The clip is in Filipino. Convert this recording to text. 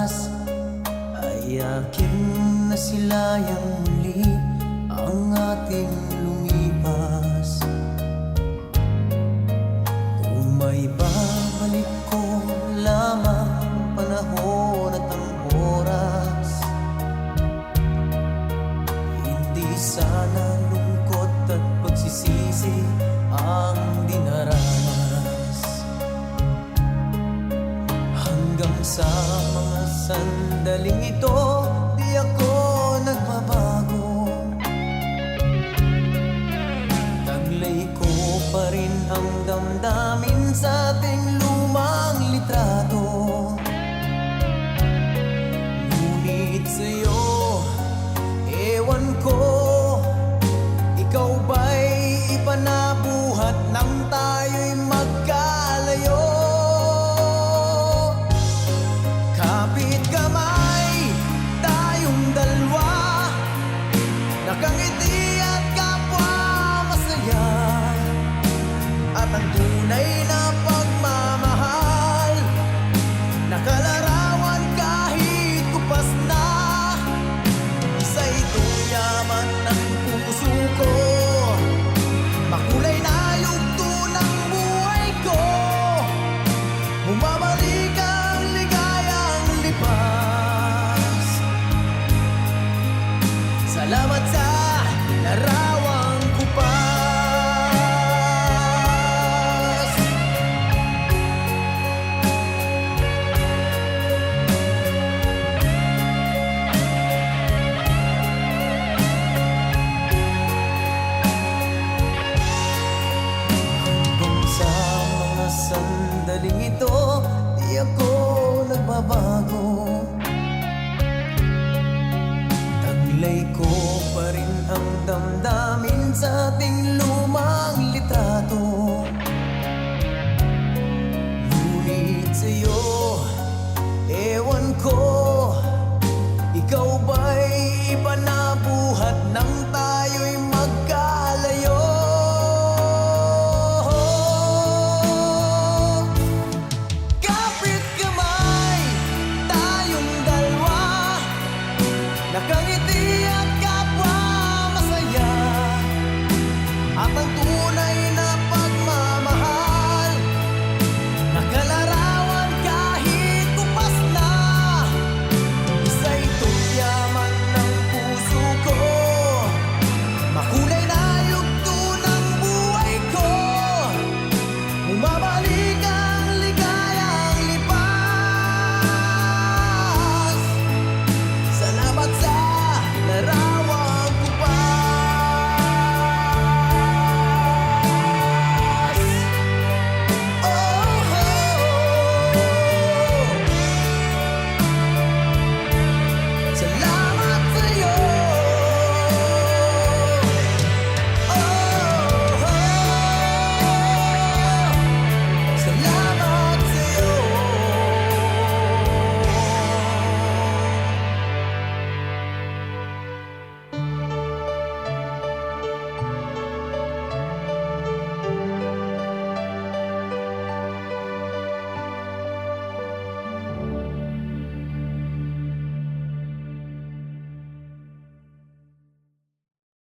oras ay aking nasilayang muli ang ating lumipas. Kung may babalik ko lamang ang panahon at ang oras, hindi sana lungkot at pagsisisi ang dinaranas. Hanggang sa mga sandaling ito, di ako nagbabago. Taglay ko pa rin ang damdamin sa ating lumang litrato. Ngunit sa'yo, ewan ko, ikaw ba'y ipanabuhat nang tayo'y magkalayo? Kapit kamay, tayong dalawa, nakangiti at kapwa masaya, at ang tunay na pagmamahal, nakalarawan kahit kupas na. Isa itong yaman ng puso ko, makulay na yugto ng buhay ko. Bumabalik ang ligayang lipas. Salamat sa larawang kupas. Hanggang sa mga sandaling ito, di ako nagbabago. Taglay ko pa rin ang damdamin sa ating lumang litrato. Ngunit sa'yo, ewan ko, ikaw ba'y ipanabuhat nang tayo'y magkalayo? Kapit kamay, tayong dalawa, nakangiti at kapwa masaya, at ang tunay na pagmamahal, nakalarawan kahit kupas na. Isa itong yaman ng puso ko, makulay na yugto ng buhay ko. Bumabalik ang ligayang lipas. Salamat sa larawang kupas. Oh, oh. Salamat